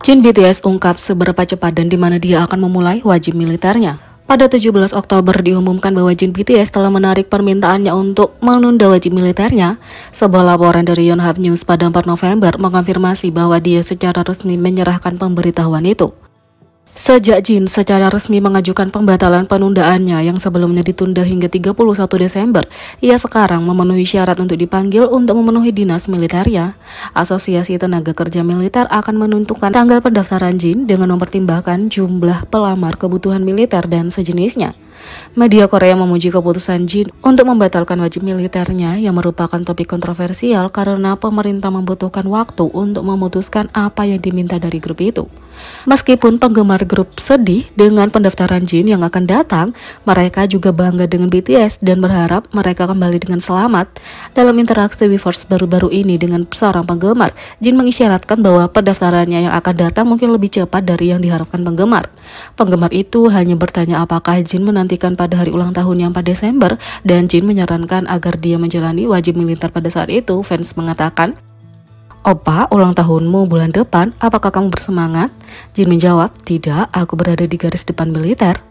Jin BTS ungkap seberapa cepat dan di mana dia akan memulai wajib militernya. Pada 17 Oktober diumumkan bahwa Jin BTS telah menarik permintaannya untuk menunda wajib militernya. Sebuah laporan dari Yonhap News pada 4 November mengonfirmasi bahwa dia secara resmi menyerahkan pemberitahuan itu. Sejak Jin secara resmi mengajukan pembatalan penundaannya yang sebelumnya ditunda hingga 31 Desember, ia sekarang memenuhi syarat untuk dipanggil untuk memenuhi dinas militernya. Asosiasi Tenaga Kerja Militer akan menentukan tanggal pendaftaran Jin dengan mempertimbangkan jumlah pelamar kebutuhan militer dan sejenisnya. Media Korea memuji keputusan Jin untuk membatalkan wajib militernya yang merupakan topik kontroversial karena pemerintah membutuhkan waktu untuk memutuskan apa yang diminta dari grup itu. Meskipun penggemar grup sedih dengan pendaftaran Jin yang akan datang, mereka juga bangga dengan BTS dan berharap mereka kembali dengan selamat. Dalam interaksi Weverse baru-baru ini dengan seorang penggemar, Jin mengisyaratkan bahwa pendaftarannya yang akan datang mungkin lebih cepat dari yang diharapkan penggemar. Penggemar itu hanya bertanya apakah Jin menantikan pada hari ulang tahunnya 4 Desember dan Jin menyarankan agar dia menjalani wajib militer pada saat itu. Fans mengatakan, "Opa, ulang tahunmu bulan depan, apakah kamu bersemangat?" Jin menjawab, "Tidak, aku berada di garis depan militer."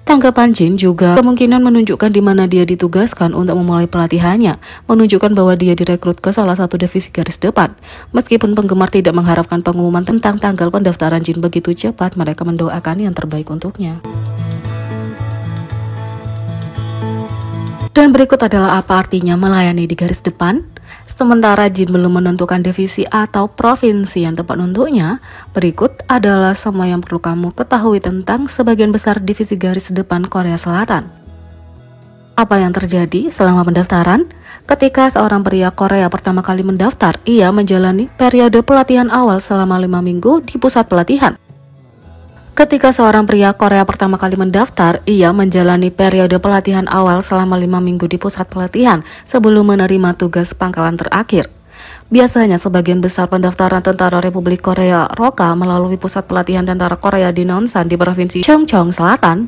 Tanggapan Jin juga kemungkinan menunjukkan di mana dia ditugaskan untuk memulai pelatihannya, menunjukkan bahwa dia direkrut ke salah satu divisi garis depan. Meskipun penggemar tidak mengharapkan pengumuman tentang tanggal pendaftaran Jin begitu cepat, mereka mendoakan yang terbaik untuknya. Dan berikut adalah apa artinya melayani di garis depan. Sementara Jin belum menentukan divisi atau provinsi yang tepat untuknya, berikut adalah semua yang perlu kamu ketahui tentang sebagian besar divisi garis depan Korea Selatan. Apa yang terjadi selama pendaftaran? Ketika seorang pria Korea pertama kali mendaftar, ia menjalani periode pelatihan awal selama 5 minggu di pusat pelatihan. Ketika seorang pria Korea pertama kali mendaftar, ia menjalani periode pelatihan awal selama 5 minggu di pusat pelatihan sebelum menerima tugas pangkalan terakhir. Biasanya sebagian besar pendaftaran Tentara Republik Korea ROKA melalui pusat pelatihan Tentara Korea di Nonsan di Provinsi Gyeonggi Selatan.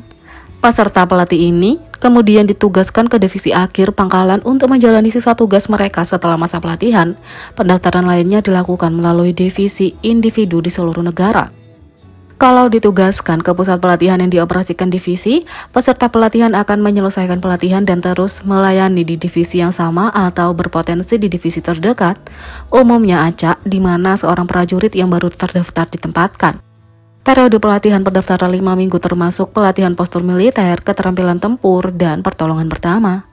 Peserta pelatih ini kemudian ditugaskan ke divisi akhir pangkalan untuk menjalani sisa tugas mereka setelah masa pelatihan. Pendaftaran lainnya dilakukan melalui divisi individu di seluruh negara. Kalau ditugaskan ke pusat pelatihan yang dioperasikan divisi, peserta pelatihan akan menyelesaikan pelatihan dan terus melayani di divisi yang sama atau berpotensi di divisi terdekat, umumnya acak, di mana seorang prajurit yang baru terdaftar ditempatkan. Periode pelatihan pendaftaran 5 minggu termasuk pelatihan postur militer, keterampilan tempur, dan pertolongan pertama.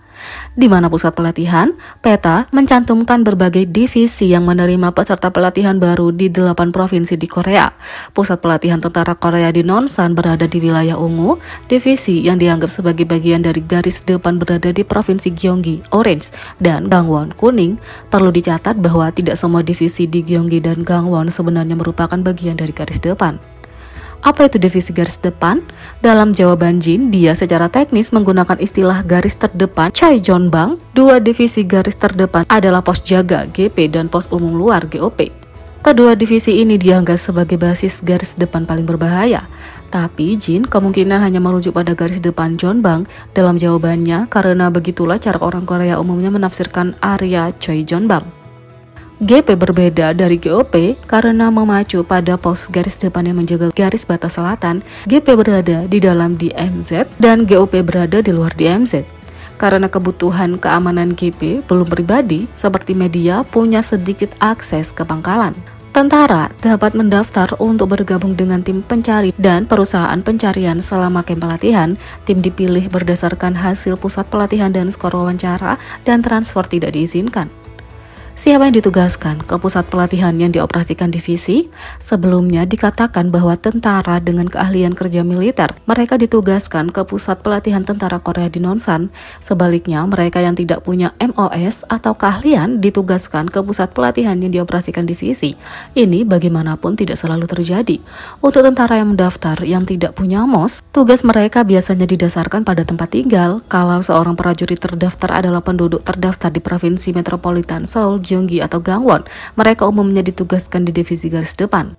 Di mana pusat pelatihan, peta mencantumkan berbagai divisi yang menerima peserta pelatihan baru di 8 provinsi di Korea. Pusat pelatihan Tentara Korea di Nonsan berada di wilayah ungu, divisi yang dianggap sebagai bagian dari garis depan berada di Provinsi Gyeonggi, orange, dan Gangwon, kuning. Perlu dicatat bahwa tidak semua divisi di Gyeonggi dan Gangwon sebenarnya merupakan bagian dari garis depan. Apa itu divisi garis depan? Dalam jawaban Jin, dia secara teknis menggunakan istilah garis terdepan Cheonbang. Dua divisi garis terdepan adalah pos jaga GP dan pos umum luar GOP. Kedua divisi ini dianggap sebagai basis garis depan paling berbahaya. Tapi Jin kemungkinan hanya merujuk pada garis depan Cheonbang dalam jawabannya karena begitulah cara orang Korea umumnya menafsirkan area Cheonbang. GP berbeda dari GOP karena memacu pada pos garis depan yang menjaga garis batas selatan. GP berada di dalam DMZ dan GOP berada di luar DMZ. Karena kebutuhan keamanan GP belum pribadi, seperti media punya sedikit akses ke pangkalan. Tentara dapat mendaftar untuk bergabung dengan tim pencari dan perusahaan pencarian selama camp pelatihan. Tim dipilih berdasarkan hasil pusat pelatihan dan skor wawancara, dan transfer tidak diizinkan. Siapa yang ditugaskan ke pusat pelatihan yang dioperasikan divisi? Sebelumnya dikatakan bahwa tentara dengan keahlian kerja militer, mereka ditugaskan ke pusat pelatihan Tentara Korea di Nonsan. Sebaliknya, mereka yang tidak punya MOS atau keahlian ditugaskan ke pusat pelatihan yang dioperasikan divisi. Ini bagaimanapun tidak selalu terjadi. Untuk tentara yang mendaftar yang tidak punya MOS, tugas mereka biasanya didasarkan pada tempat tinggal. Kalau seorang prajurit terdaftar adalah penduduk terdaftar di Provinsi Metropolitan Seoul, Gyeonggi atau Gangwon, mereka umumnya ditugaskan di divisi garis depan.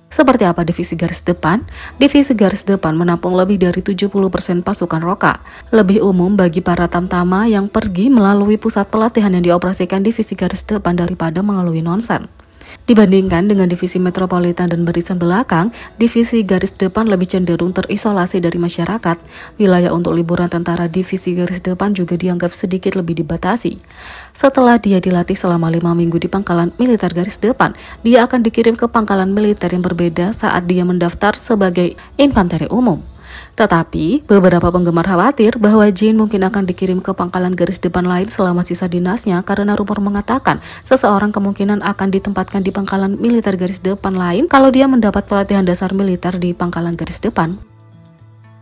Seperti apa divisi garis depan? Divisi garis depan menampung lebih dari 70% pasukan ROKA. Lebih umum bagi para tamtama yang pergi melalui pusat pelatihan yang dioperasikan divisi garis depan daripada melalui Nonsan. Dibandingkan dengan divisi metropolitan dan barisan belakang, divisi garis depan lebih cenderung terisolasi dari masyarakat. Wilayah untuk liburan tentara divisi garis depan juga dianggap sedikit lebih dibatasi. Setelah dia dilatih selama 5 minggu di pangkalan militer garis depan, dia akan dikirim ke pangkalan militer yang berbeda saat dia mendaftar sebagai infanteri umum. Tetapi, beberapa penggemar khawatir bahwa Jane mungkin akan dikirim ke pangkalan garis depan lain selama sisa dinasnya karena rumor mengatakan seseorang kemungkinan akan ditempatkan di pangkalan militer garis depan lain kalau dia mendapat pelatihan dasar militer di pangkalan garis depan.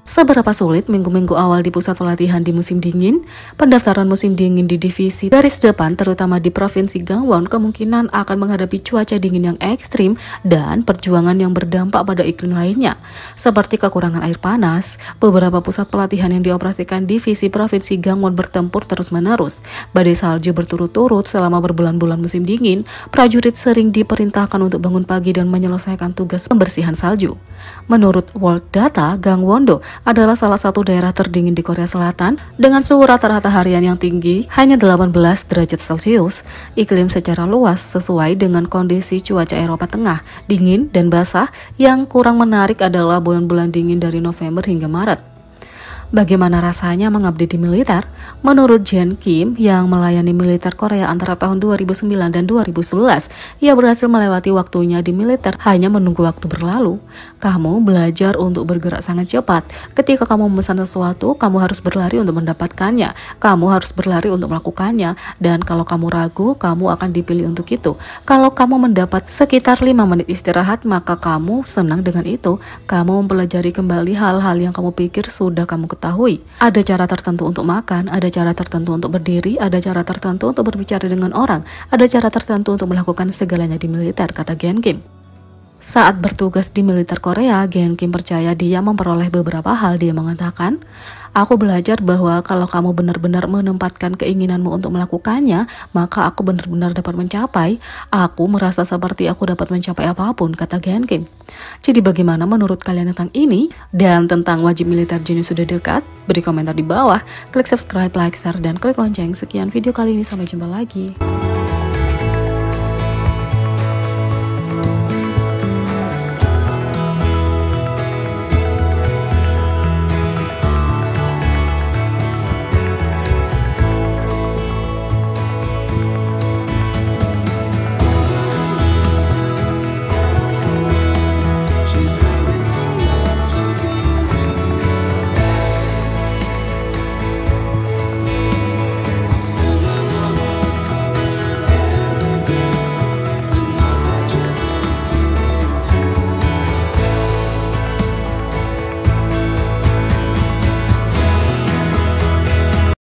Seberapa sulit minggu-minggu awal di pusat pelatihan di musim dingin? Pendaftaran musim dingin di divisi garis depan terutama di Provinsi Gangwon kemungkinan akan menghadapi cuaca dingin yang ekstrim dan perjuangan yang berdampak pada iklim lainnya. Seperti kekurangan air panas, beberapa pusat pelatihan yang dioperasikan divisi Provinsi Gangwon bertempur terus-menerus. Badai salju berturut-turut selama berbulan-bulan musim dingin, prajurit sering diperintahkan untuk bangun pagi dan menyelesaikan tugas pembersihan salju. Menurut World Data, Gangwon-do adalah salah satu daerah terdingin di Korea Selatan dengan suhu rata-rata harian yang tinggi hanya 18 derajat Celcius. Iklim secara luas sesuai dengan kondisi cuaca Eropa Tengah, dingin dan basah. Yang kurang menarik adalah bulan-bulan dingin dari November hingga Maret. Bagaimana rasanya mengabdi di militer? Menurut Jen Kim yang melayani militer Korea antara tahun 2009 dan 2011, ia berhasil melewati waktunya di militer hanya menunggu waktu berlalu. Kamu belajar untuk bergerak sangat cepat. Ketika kamu memesan sesuatu, kamu harus berlari untuk mendapatkannya. Kamu harus berlari untuk melakukannya. Dan kalau kamu ragu, kamu akan dipilih untuk itu. Kalau kamu mendapat sekitar 5 menit istirahat, maka kamu senang dengan itu. Kamu mempelajari kembali hal-hal yang kamu pikir sudah kamu ketahui. Ada cara tertentu untuk makan, ada cara tertentu untuk berdiri, ada cara tertentu untuk berbicara dengan orang, ada cara tertentu untuk melakukan segalanya di militer, kata Gen Kim. Saat bertugas di militer Korea, Gen Kim percaya dia memperoleh beberapa hal. Dia mengatakan, "Aku belajar bahwa kalau kamu benar-benar menempatkan keinginanmu untuk melakukannya, maka aku benar-benar dapat mencapai. Aku merasa seperti aku dapat mencapai apapun," kata Gen Kim. Jadi bagaimana menurut kalian tentang ini? Dan tentang wajib militer jenis sudah dekat? Beri komentar di bawah, klik subscribe, like, share, dan klik lonceng. Sekian video kali ini, sampai jumpa lagi.